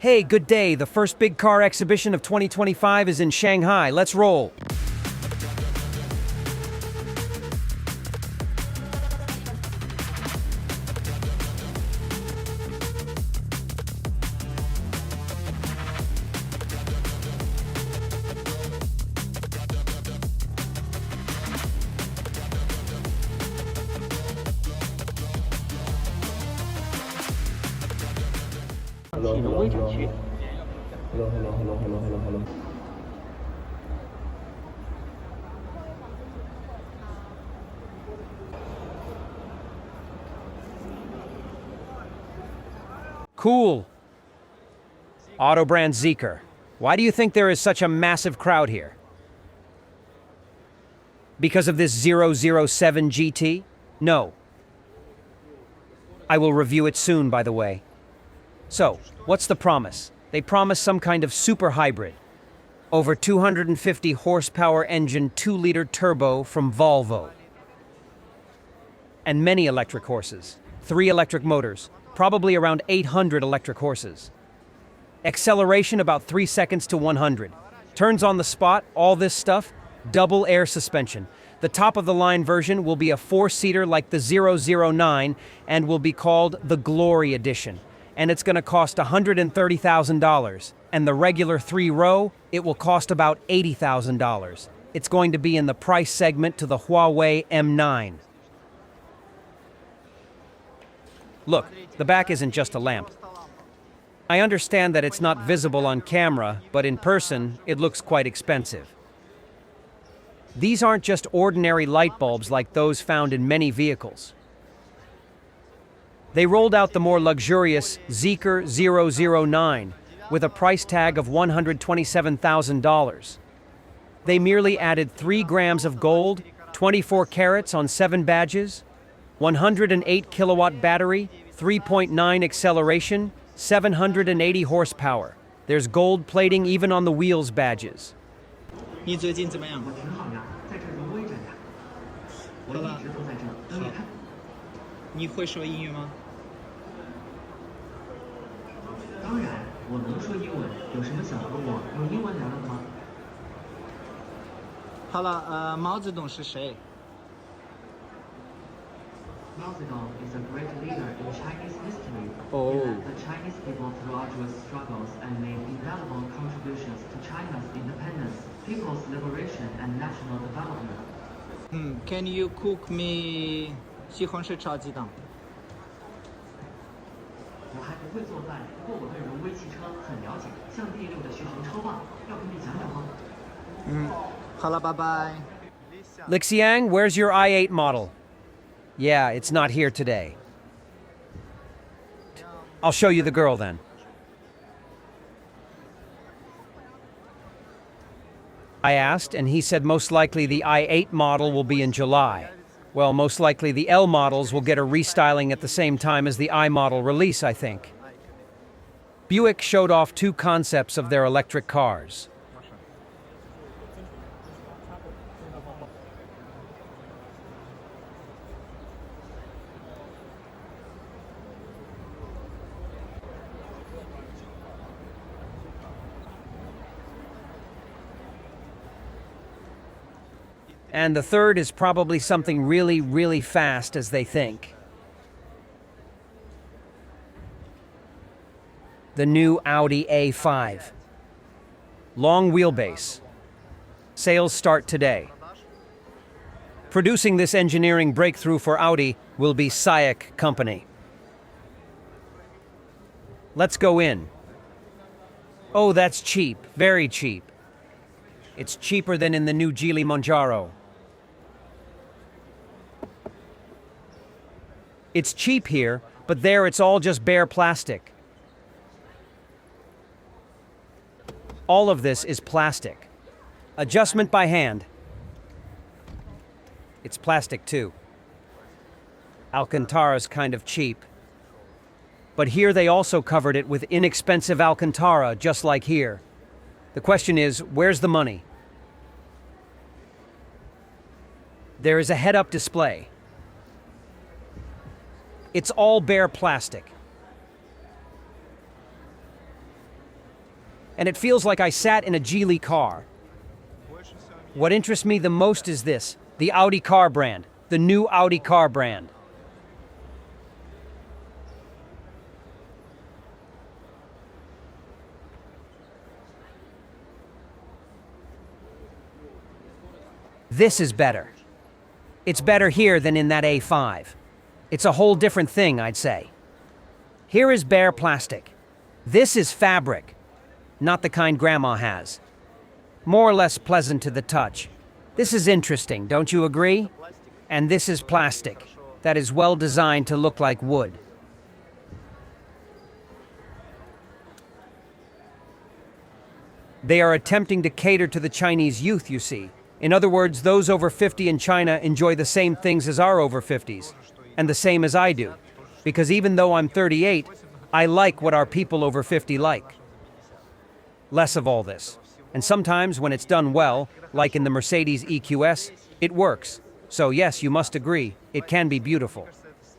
Hey, good day. The first big car exhibition of 2025 is in Shanghai. Let's roll. Hello. Cool. Auto brand Zeekr. Why do you think there is such a massive crowd here? Because of this 007 GT? No. I will review it soon, by the way. So, what's the promise? They promise some kind of super hybrid. Over 250 horsepower engine 2-liter turbo from Volvo. And many electric horses. 3 electric motors. Probably around 800 electric horses. Acceleration about 3 seconds to 100. Turns on the spot, all this stuff, double air suspension. The top-of-the-line version will be a 4-seater like the 009 and will be called the Glory Edition. And it's going to cost $130,000. And the regular 3-row, it will cost about $80,000. It's going to be in the price segment to the Huawei M9. Look, the back isn't just a lamp. I understand that it's not visible on camera, but in person, it looks quite expensive. These aren't just ordinary light bulbs like those found in many vehicles. They rolled out the more luxurious Zeekr 009 with a price tag of $127,000. They merely added 3 grams of gold, 24 carats on 7 badges, 108 kilowatt battery, 3.9 acceleration, 780 horsepower. There's gold plating even on the wheels badges. 你最近怎么样？我挺好呀，在这儿读微展呀。我一直都在这儿等你看。你会说英语吗？当然，我能说英文。有什么想和我用英文聊聊的吗？好了，毛泽东是谁？ Mao Zedong is a great leader in Chinese history. Oh. He led the Chinese people through arduous struggles and made invaluable contributions to China's independence, people's liberation, and national development. Can you cook me 西红柿炒鸡蛋？我还不会做饭，不过我对荣威汽车很了解，像第6的续航超棒，要跟你讲讲吗？好了，拜拜。Lixiang, where's your i8 model? Yeah, it's not here today. I'll show you the girl then. I asked, and he said most likely the i8 model will be in July. Well, most likely the L models will get a restyling at the same time as the I model release, I think. Buick showed off 2 concepts of their electric cars. And the third is probably something really, really fast as they think. The new Audi A5. Long wheelbase. Sales start today. Producing this engineering breakthrough for Audi will be SAIC Company. Let's go in. Oh, that's cheap, very cheap. It's cheaper than in the new Geely Monjaro. It's cheap here, but there it's all just bare plastic. All of this is plastic. Adjustment by hand. It's plastic too. Alcantara's kind of cheap. But here they also covered it with inexpensive Alcantara, just like here. The question is, where's the money? There is a head-up display. It's all bare plastic. and it feels like I sat in a Geely car. What interests me the most is this, the Audi car brand, the new Audi car brand. This is better. It's better here than in that A5. It's a whole different thing, I'd say. Here is bare plastic. This is fabric, not the kind Grandma has. More or less pleasant to the touch. This is interesting, don't you agree? And this is plastic, that is well designed to look like wood. They are attempting to cater to the Chinese youth, you see. In other words, those over 50 in China enjoy the same things as our over 50s, and the same as I do. Because even though I'm 38, I like what our people over 50 like. Less of all this. And sometimes when it's done well, like in the Mercedes EQS, it works. So yes, you must agree, it can be beautiful.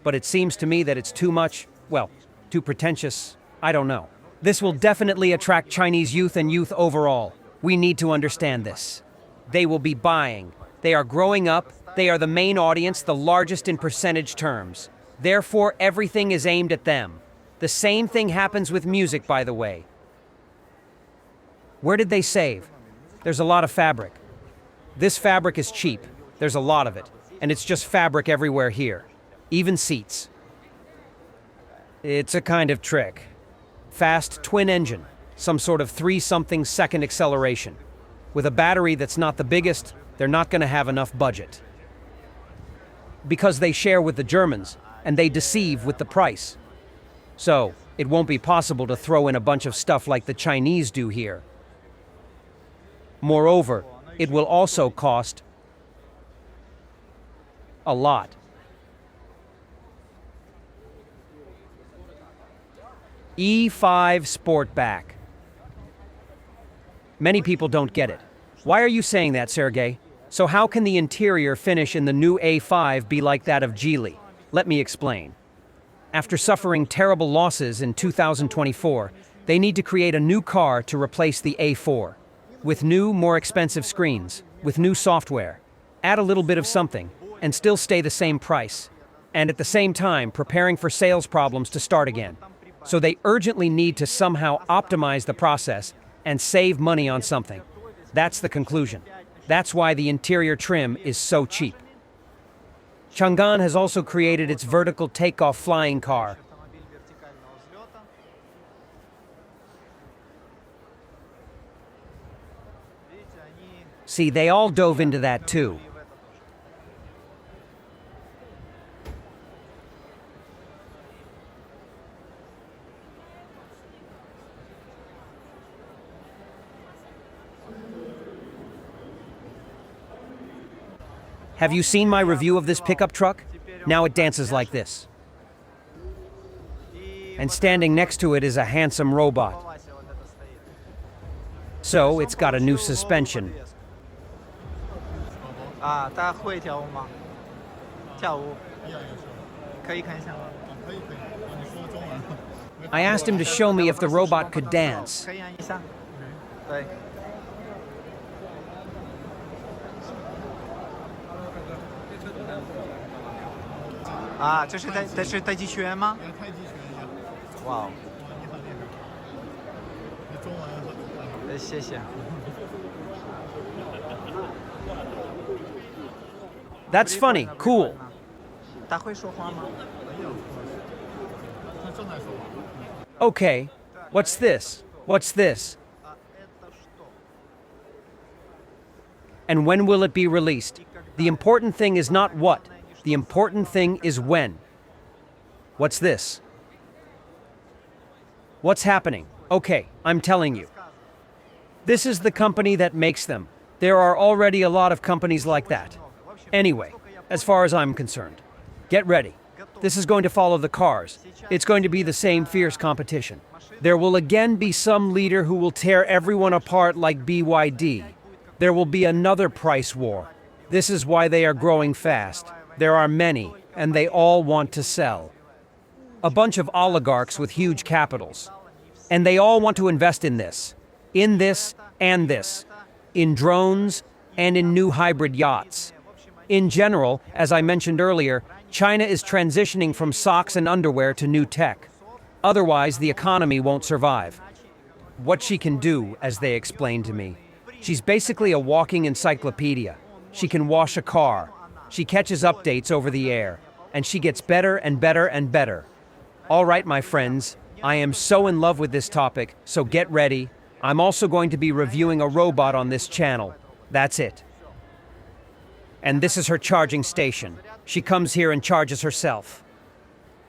But it seems to me that it's too much, well, too pretentious, I don't know. This will definitely attract Chinese youth and youth overall. We need to understand this. They will be buying. They are growing up. They are the main audience, the largest in percentage terms. Therefore, everything is aimed at them. The same thing happens with music, by the way. Where did they save? There's a lot of fabric. This fabric is cheap. There's a lot of it. And it's just fabric everywhere here. Even seats. It's a kind of trick. Fast twin engine. Some sort of 3-something second acceleration. With a battery that's not the biggest, they're not going to have enough budget. Because they share with the Germans, and they deceive with the price. So, it won't be possible to throw in a bunch of stuff like the Chinese do here. Moreover, it will also cost a lot. E5 Sportback. Many people don't get it. Why are you saying that, Sergey? So how can the interior finish in the new A5 be like that of Geely? Let me explain. After suffering terrible losses in 2024, they need to create a new car to replace the A4. With new, more expensive screens, with new software. Add a little bit of something, and still stay the same price. And at the same time, preparing for sales problems to start again. So they urgently need to somehow optimize the process and save money on something. That's the conclusion. That's why the interior trim is so cheap. Changan has also created its vertical takeoff flying car. See, they all dove into that too. Have you seen my review of this pickup truck? Now it dances like this. And standing next to it is a handsome robot. So it's got a new suspension. I asked him to show me if the robot could dance. 啊，这是太极拳吗？太极拳一样。哇哦，你好厉害！你中文很。谢谢。That's funny, cool. 他会说话吗？没有，他正在说话。 Okay, what's this? What's this? And when will it be released? The important thing is not what. The important thing is when. What's this? What's happening? Okay, I'm telling you. This is the company that makes them. There are already a lot of companies like that. Anyway, as far as I'm concerned, get ready. This is going to follow the cars. It's going to be the same fierce competition. There will again be some leader who will tear everyone apart like BYD. There will be another price war. This is why they are growing fast. There are many, and they all want to sell. A bunch of oligarchs with huge capitals. And they all want to invest in this. In this and this. In drones and in new hybrid yachts. In general, as I mentioned earlier, China is transitioning from socks and underwear to new tech. Otherwise, the economy won't survive. What she can do, as they explained to me, she's basically a walking encyclopedia. She can wash a car. She catches updates over the air. And she gets better and better and better. All right, my friends, I am so in love with this topic, so get ready. I'm also going to be reviewing a robot on this channel. That's it. And this is her charging station. She comes here and charges herself.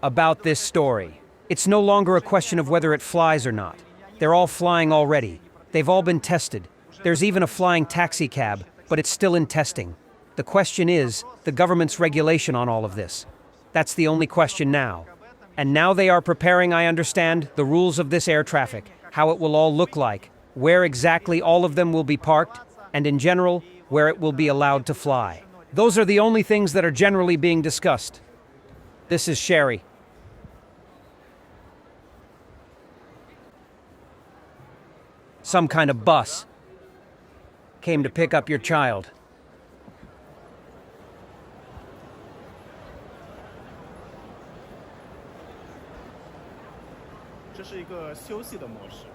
About this story. It's no longer a question of whether it flies or not. They're all flying already. They've all been tested. There's even a flying taxi cab, but it's still in testing. The question is the government's regulation on all of this. That's the only question now. And now they are preparing, I understand, the rules of this air traffic, how it will all look like, where exactly all of them will be parked, and in general, where it will be allowed to fly. Those are the only things that are generally being discussed. This is Chery. Some kind of bus. Came to pick up your child. 这是一个休息的模式，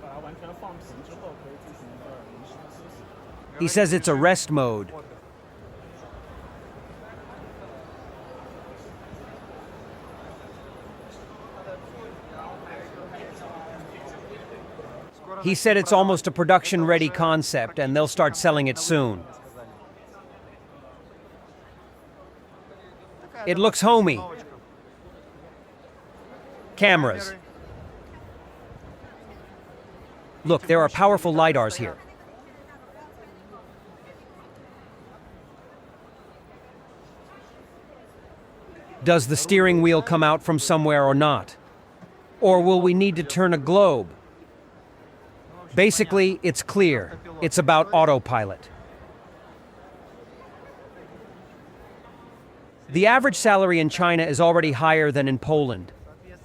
把它完全放平之后，可以进行一个临时的休息。 He says it's a rest mode. He said it's almost a production-ready concept and they'll start selling it soon. It looks homey. Cameras. Look, there are powerful lidars here. Does the steering wheel come out from somewhere or not? Or will we need to turn a globe? Basically, it's clear. It's about autopilot. The average salary in China is already higher than in Poland.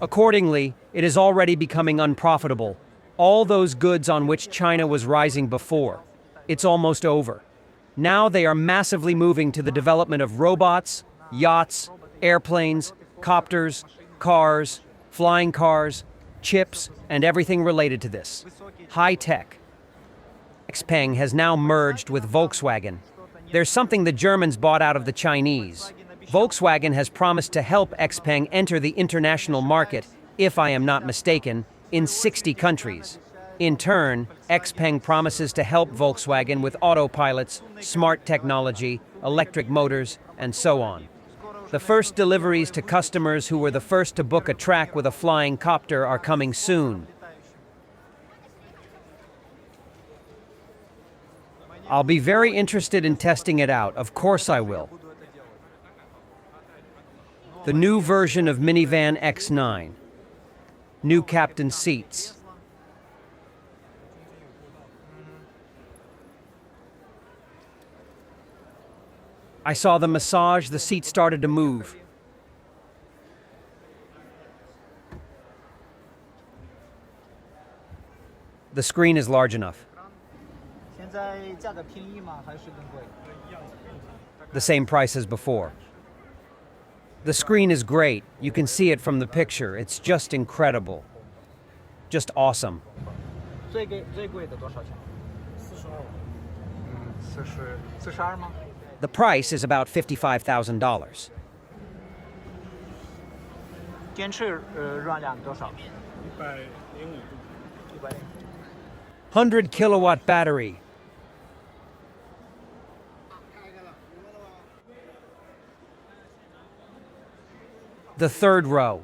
Accordingly, it is already becoming unprofitable. All those goods on which China was rising before, it's almost over. Now they are massively moving to the development of robots, yachts, airplanes, copters, cars, flying cars, chips, and everything related to this. High tech. Xpeng has now merged with Volkswagen. There's something the Germans bought out of the Chinese. Volkswagen has promised to help Xpeng enter the international market, if I am not mistaken, in 60 countries. In turn, Xpeng promises to help Volkswagen with autopilots, smart technology, electric motors, and so on. The first deliveries to customers who were the first to book a track with a flying copter are coming soon. I'll be very interested in testing it out, of course I will. The new version of minivan X9. New captain seats. I saw the massage, the seat started to move. The screen is large enough. 现在价格便宜吗？还是更贵？ The same price as before. The screen is great. You can see it from the picture. It's just incredible. Just awesome. 最贵的多少钱？42吗？ The price is about $55,000. 电池热量多少105度。 100 kilowatt battery. The third row.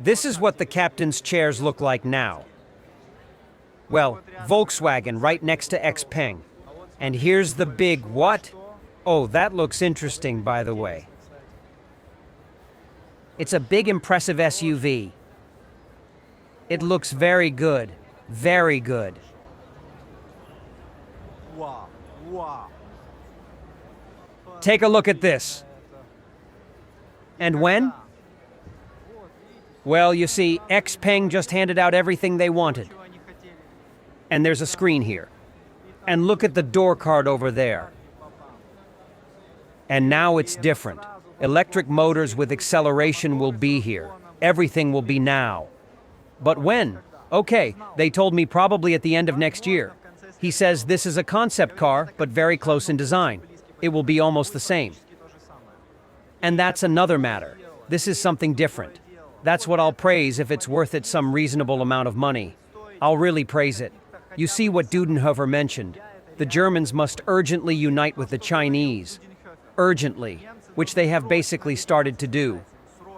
This is what the captain's chairs look like now. Well, Volkswagen right next to Xpeng. And here's the big what? Oh, that looks interesting, by the way. It's a big, impressive SUV. It looks very good. Very good. Take a look at this. And when? Well, you see, Xpeng just handed out everything they wanted. And there's a screen here. And look at the door card over there. And now it's different. Electric motors with acceleration will be here. Everything will be now. But when? Okay, they told me probably at the end of next year. He says this is a concept car, but very close in design. It will be almost the same. And that's another matter. This is something different. That's what I'll praise if it's worth it some reasonable amount of money. I'll really praise it. You see what Dudenhofer mentioned. The Germans must urgently unite with the Chinese. Urgently. Which they have basically started to do.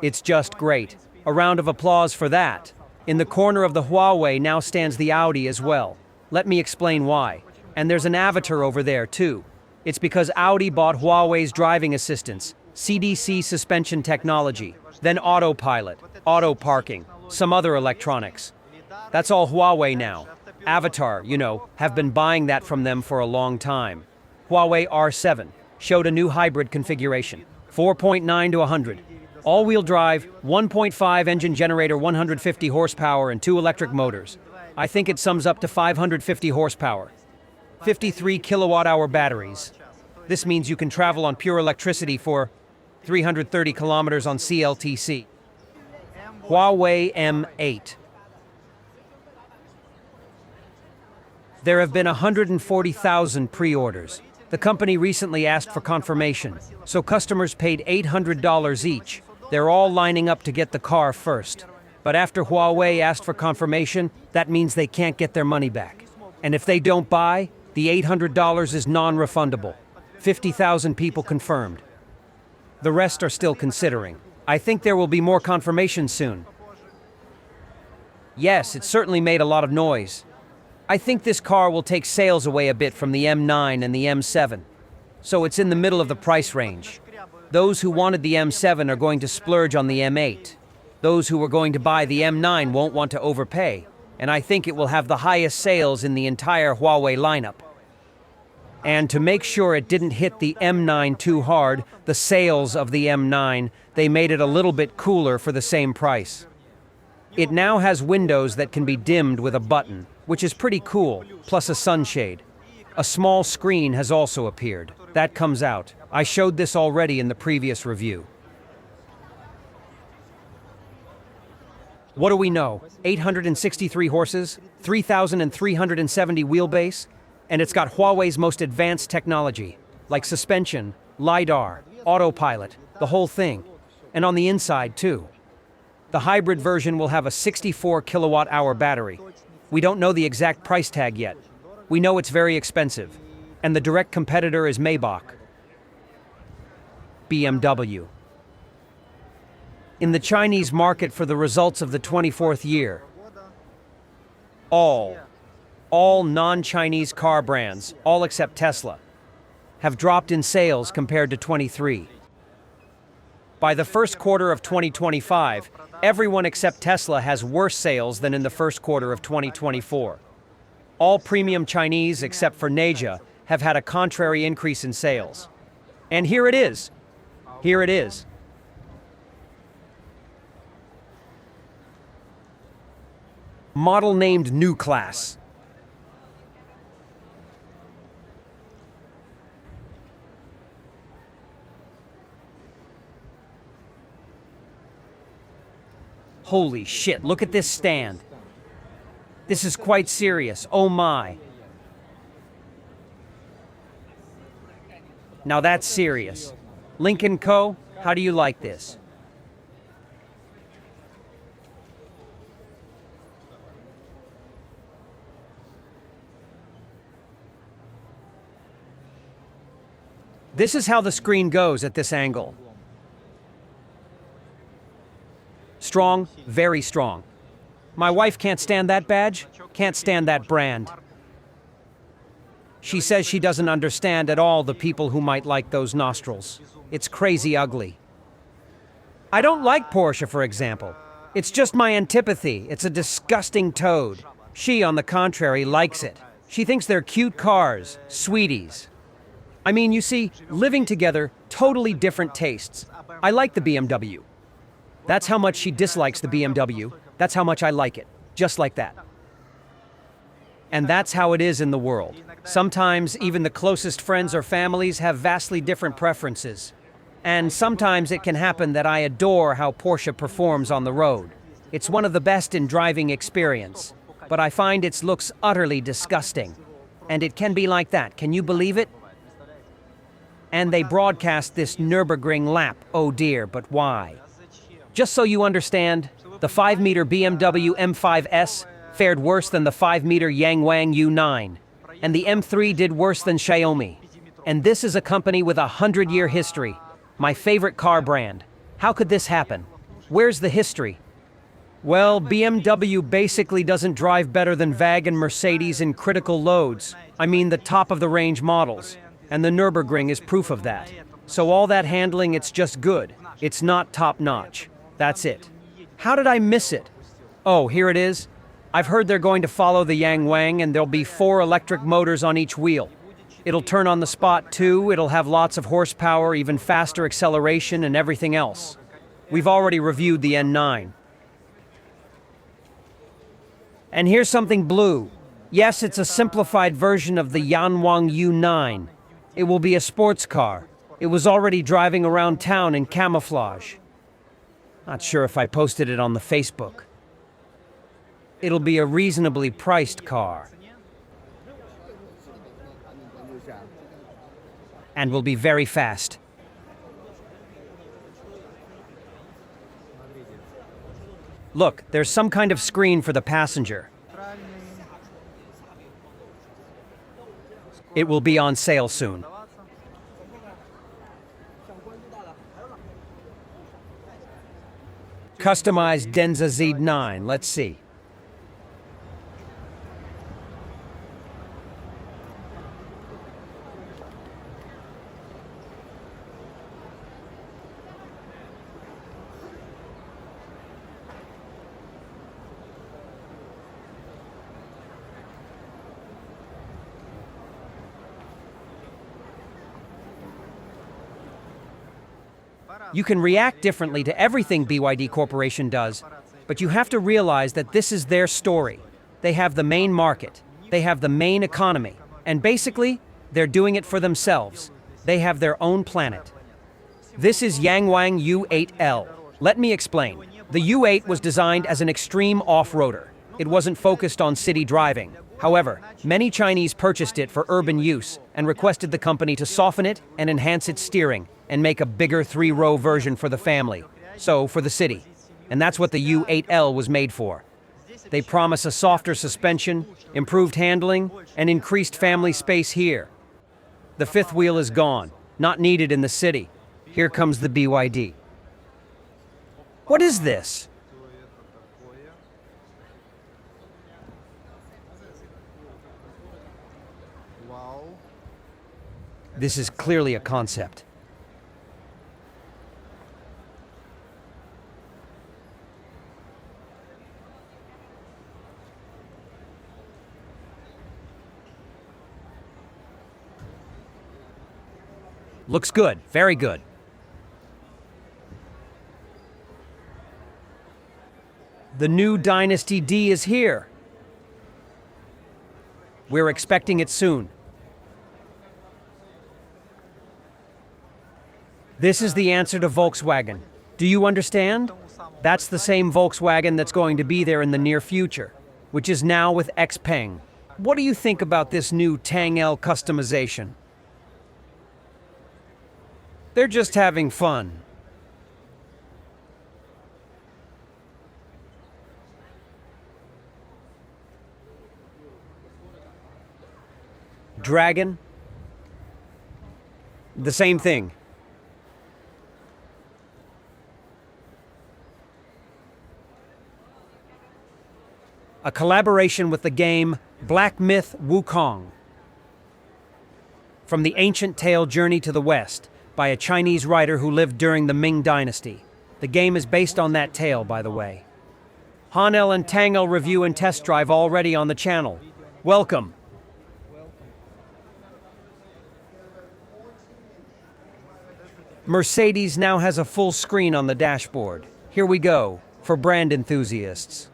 It's just great. A round of applause for that. In the corner of the Huawei now stands the Audi as well. Let me explain why. And there's an avatar over there too. It's because Audi bought Huawei's driving assistance, CDC suspension technology, then autopilot, auto parking, some other electronics. That's all Huawei now. Avatar, have been buying that from them for a long time. Huawei R7 showed a new hybrid configuration, 4.9 to 100. All-wheel drive, 1.5 engine generator, 150 horsepower and 2 electric motors. I think it sums up to 550 horsepower. 53 kilowatt-hour batteries. This means you can travel on pure electricity for 330 kilometers on CLTC. Huawei M8. There have been 140,000 pre-orders. The company recently asked for confirmation, so customers paid $800 each. They're all lining up to get the car first. But after Huawei asked for confirmation, that means they can't get their money back. And if they don't buy, the $800 is non-refundable. 50,000 people confirmed. The rest are still considering. I think there will be more confirmation soon. Yes, it certainly made a lot of noise. I think this car will take sales away a bit from the M9 and the M7. So it's in the middle of the price range. Those who wanted the M7 are going to splurge on the M8. Those who were going to buy the M9 won't want to overpay. And I think it will have the highest sales in the entire Huawei lineup. And to make sure it didn't hit the M9 too hard, the sales of the M9, they made it a little bit cooler for the same price. It now has windows that can be dimmed with a button, which is pretty cool, plus a sunshade. A small screen has also appeared. That comes out. I showed this already in the previous review. What do we know? 863 horses, 3,370 wheelbase, and it's got Huawei's most advanced technology, like suspension, LiDAR, autopilot, the whole thing. And on the inside, too. The hybrid version will have a 64 kilowatt-hour battery. We don't know the exact price tag yet. We know it's very expensive. And the direct competitor is Maybach. BMW. In the Chinese market for the results of the 24th year, all non-Chinese car brands, all except Tesla, have dropped in sales compared to 23. By the first quarter of 2025, everyone except Tesla has worse sales than in the first quarter of 2024. All premium Chinese, except for Neja, have had a contrary increase in sales. And here it is. Here it is. Model named New Class. Holy shit, look at this stand. This is quite serious, oh my. Now that's serious. Lynk & Co., how do you like this? This is how the screen goes at this angle. Strong, very strong. My wife can't stand that badge, can't stand that brand. She says she doesn't understand at all the people who might like those nostrils. It's crazy ugly. I don't like Porsche, for example. It's just my antipathy. It's a disgusting toad. She, on the contrary, likes it. She thinks they're cute cars, sweeties. I mean, you see, living together, totally different tastes. I like the BMW. That's how much she dislikes the BMW. That's how much I like it. Just like that. And that's how it is in the world. Sometimes even the closest friends or families have vastly different preferences. And sometimes it can happen that I adore how Porsche performs on the road. It's one of the best in driving experience, but I find its looks utterly disgusting. And it can be like that, can you believe it? And they broadcast this Nurburgring lap, oh dear, but why? Just so you understand, the 5-meter BMW M5S fared worse than the 5-meter Wang U9, and the M3 did worse than Xiaomi. And this is a company with a 100-year history, my favorite car brand. How could this happen? Where's the history? Well, BMW basically doesn't drive better than VAG and Mercedes in critical loads. I mean the top-of-the-range models. And the Nürburgring is proof of that. So all that handling, it's just good. It's not top-notch. That's it. How did I miss it? Oh, here it is. I've heard they're going to follow the Yang Wang and there'll be 4 electric motors on each wheel. It'll turn on the spot too, it'll have lots of horsepower, even faster acceleration and everything else. We've already reviewed the N9. And here's something blue. Yes, it's a simplified version of the Wang U9. It will be a sports car. It was already driving around town in camouflage. Not sure if I posted it on the Facebook. It'll be a reasonably priced car. And will be very fast. Look, there's some kind of screen for the passenger. It will be on sale soon. Customized Denza Z9, let's see. You can react differently to everything BYD Corporation does, but you have to realize that this is their story. They have the main market, they have the main economy, and basically, they're doing it for themselves. They have their own planet. This is Wang U8L. Let me explain. The U8 was designed as an extreme off-roader. It wasn't focused on city driving. However, many Chinese purchased it for urban use and requested the company to soften it and enhance its steering and make a bigger 3-row version for the family, so for the city. And that's what the U8L was made for. They promise a softer suspension, improved handling, and increased family space here. The 5th wheel is gone, not needed in the city. Here comes the BYD. What is this? This is clearly a concept. Looks good, very good. The new Dynasty D is here. We're expecting it soon. This is the answer to Volkswagen. Do you understand? That's the same Volkswagen that's going to be there in the near future, which is now with Xpeng. What do you think about this new Tang L customization? They're just having fun. Dragon? The same thing. A collaboration with the game Black Myth Wukong. From the ancient tale Journey to the West, by a Chinese writer who lived during the Ming Dynasty. The game is based on that tale, by the way. Hanel and Tangel review and test drive already on the channel. Welcome. Mercedes now has a full screen on the dashboard. Here we go, for brand enthusiasts.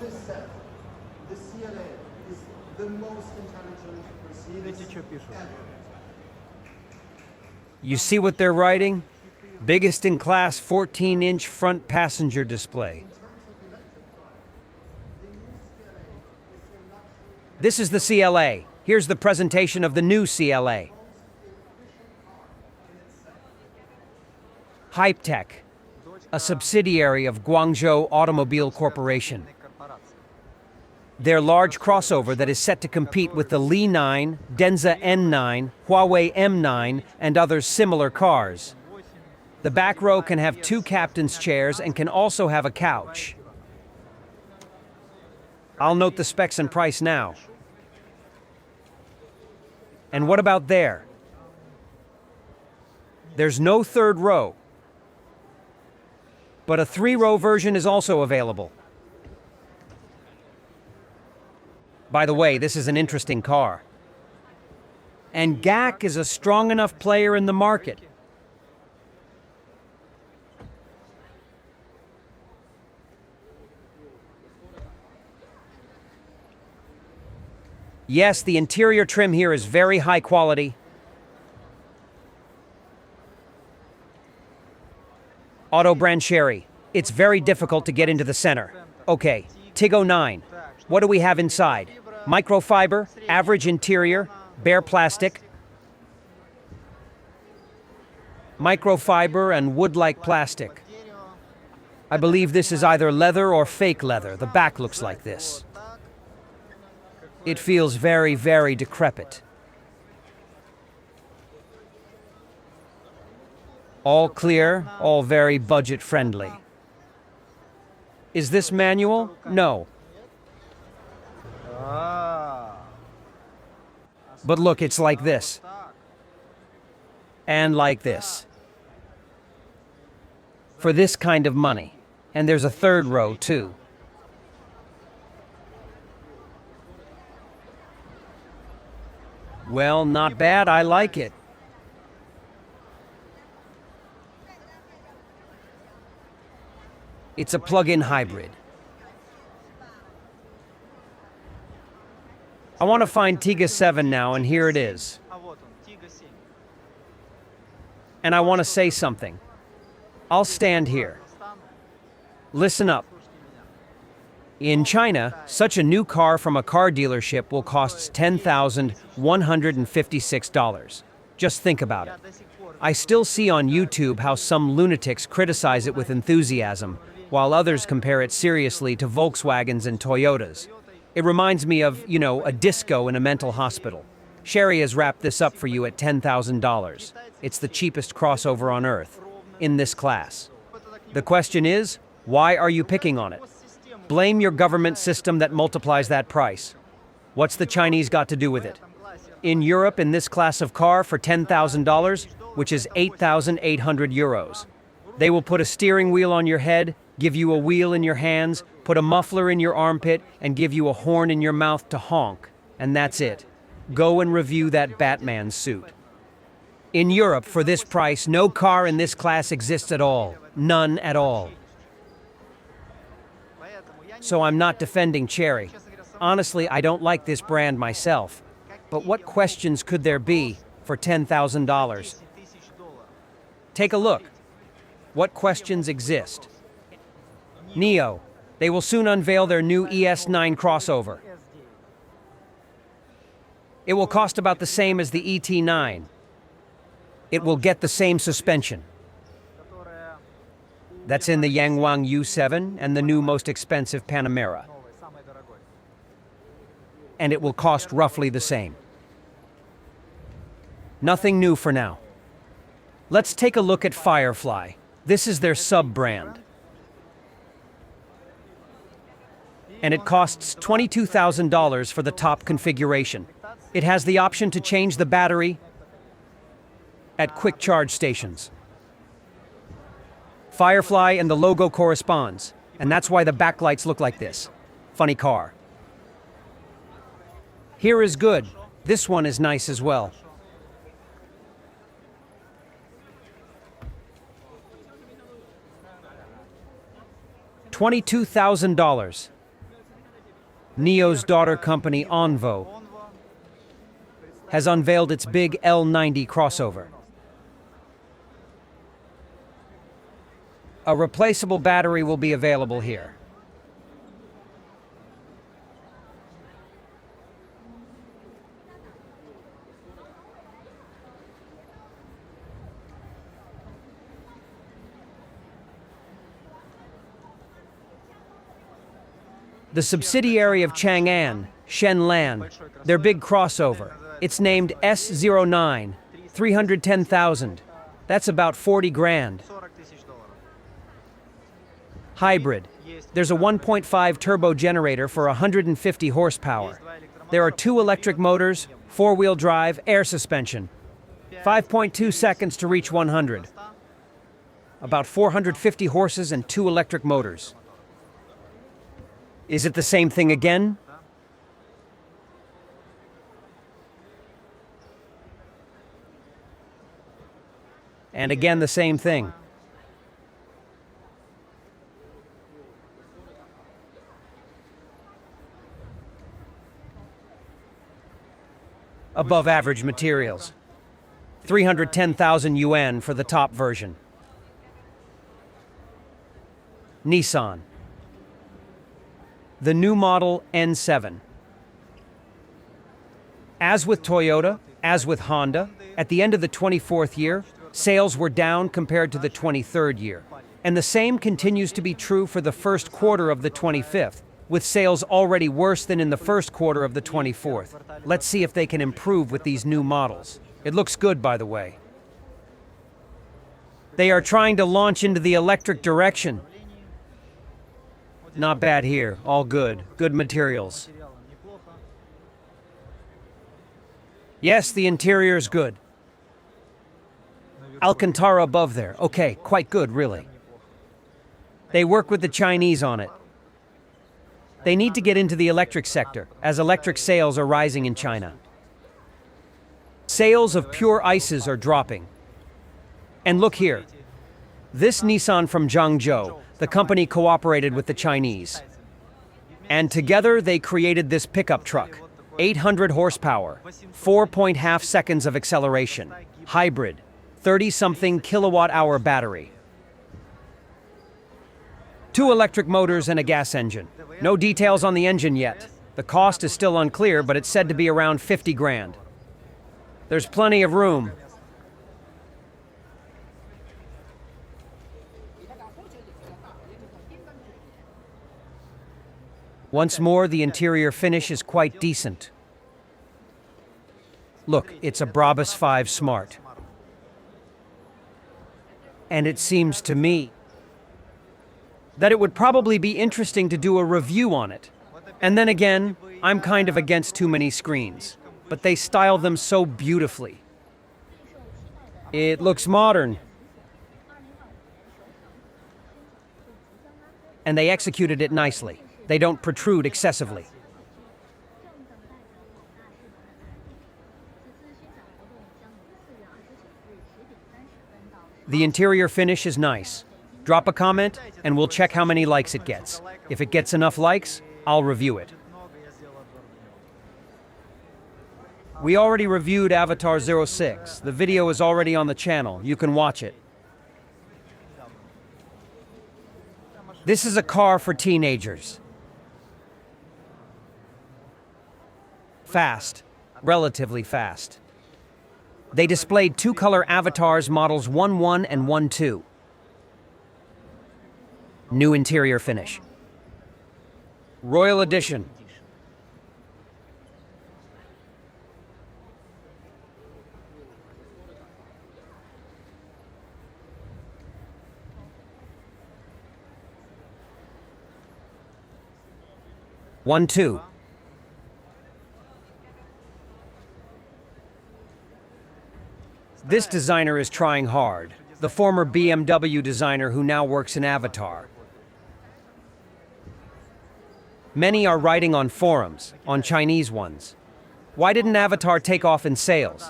this set, the CLA is the most intelligent Mercedes ever. You see what they're writing? Biggest in class 14-inch front passenger display. This is the CLA. Here's the presentation of the new CLA. Hypetech, a subsidiary of Guangzhou Automobile Corporation. Their large crossover that is set to compete with the Li 9, Denza N9, Huawei M9, and other similar cars. The back row can have 2 captain's chairs and can also have a couch. I'll note the specs and price now. And what about there? There's no third row, but a 3-row version is also available. By the way, this is an interesting car. And GAC is a strong enough player in the market. Yes, the interior trim here is very high quality. Auto brand Chery. It's very difficult to get into the center. Okay, Tiggo 9. What do we have inside? Microfiber, average interior, bare plastic. Microfiber and wood-like plastic. I believe this is either leather or fake leather. The back looks like this. It feels very, very decrepit. All clear, all very budget-friendly. Is this manual? No. But look, it's like this. And like this. For this kind of money. And there's a third row, too. Well, not bad. I like it. It's a plug-in hybrid. I want to find Tiggo 7 now, and here it is. And I want to say something. I'll stand here. Listen up. In China, such a new car from a car dealership will cost $10,156. Just think about it. I still see on YouTube how some lunatics criticize it with enthusiasm, while others compare it seriously to Volkswagens and Toyotas. It reminds me of, a disco in a mental hospital. Chery has wrapped this up for you at $10,000. It's the cheapest crossover on earth, in this class. The question is, why are you picking on it? Blame your government system that multiplies that price. What's the Chinese got to do with it? In Europe, in this class of car for $10,000, which is 8,800 euros. They will put a steering wheel on your head, give you a wheel in your hands, put a muffler in your armpit, and give you a horn in your mouth to honk. And that's it. Go and review that Batman suit. In Europe, for this price, no car in this class exists at all. None at all. So I'm not defending Chery. Honestly, I don't like this brand myself. But what questions could there be for $10,000? Take a look. What questions exist? NIO. They will soon unveil their new ES9 crossover. It will cost about the same as the ET9. It will get the same suspension. That's in the Yangwang U7 and the new most expensive Panamera. And it will cost roughly the same. Nothing new for now. Let's take a look at Firefly. This is their sub-brand. And it costs $22,000 for the top configuration. It has the option to change the battery at quick charge stations. Firefly and the logo corresponds, and that's why the backlights look like this. Funny car. Here is good. This one is nice as well. $22,000. NIO's daughter company Onvo has unveiled its big L90 crossover. A replaceable battery will be available here. The subsidiary of Changan, Shenlan, their big crossover. It's named S09, 310,000. That's about 40 grand. Hybrid. There's a 1.5 turbo generator for 150 horsepower. There are 2 electric motors, 4-wheel drive, air suspension. 5.2 seconds to reach 100. About 450 horses and 2 electric motors. Is it the same thing again? And again the same thing. Above average materials. 310,000 yuan for the top version. Nissan. The new model N7. As with Toyota, as with Honda, at the end of the 24th year, sales were down compared to the 23rd year. And the same continues to be true for the first quarter of the 25th, with sales already worse than in the first quarter of the 24th. Let's see if they can improve with these new models. It looks good, by the way. They are trying to launch into the electric direction. Not bad here, all good. Good materials. Yes, the interior is good. Alcantara above there. Okay, quite good, really. They work with the Chinese on it. They need to get into the electric sector, as electric sales are rising in China. Sales of pure ICEs are dropping. And look here. This Nissan from Zhangzhou, the company cooperated with the Chinese. And together they created this pickup truck. 800 horsepower, 4.5 seconds of acceleration, hybrid, 30-something kilowatt-hour battery. 2 electric motors and a gas engine. No details on the engine yet. The cost is still unclear, but it's said to be around 50 grand. There's plenty of room. Once more, the interior finish is quite decent. Look, it's a Brabus 5 Smart. And it seems to me that it would probably be interesting to do a review on it. And then again, I'm kind of against too many screens, but they style them so beautifully. It looks modern. And they executed it nicely. They don't protrude excessively. The interior finish is nice. Drop a comment, and we'll check how many likes it gets. If it gets enough likes, I'll review it. We already reviewed Avatar 06. The video is already on the channel. You can watch it. This is a car for teenagers. Fast. Relatively fast. They displayed 2-color avatars models 1.1 and 1.2. New interior finish. Royal Edition. One, two. This designer is trying hard. The former BMW designer who now works in Avatar. Many are writing on forums, on Chinese ones. Why didn't Avatar take off in sales?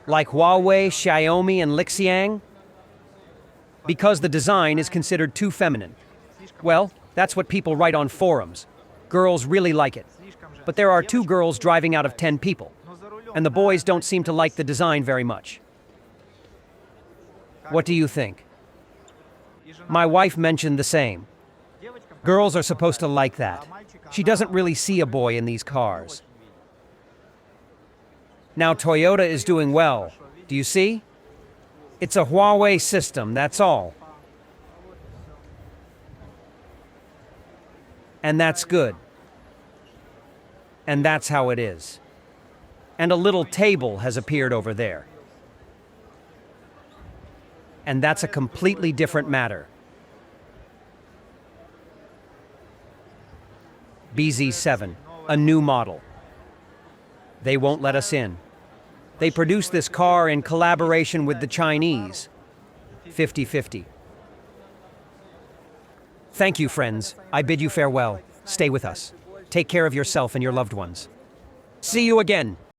Like Huawei, Xiaomi, and Xpeng? Because the design is considered too feminine. Well, that's what people write on forums. Girls really like it. But there are 2 girls driving out of 10 people. And the boys don't seem to like the design very much. What do you think? My wife mentioned the same. Girls are supposed to like that. She doesn't really see a boy in these cars. Now Toyota is doing well. Do you see? It's a Huawei system, that's all. And that's good. And that's how it is. And a little table has appeared over there. And that's a completely different matter. BZ7, a new model. They won't let us in. They produced this car in collaboration with the Chinese. 50-50. Thank you, friends. I bid you farewell. Stay with us. Take care of yourself and your loved ones. See you again.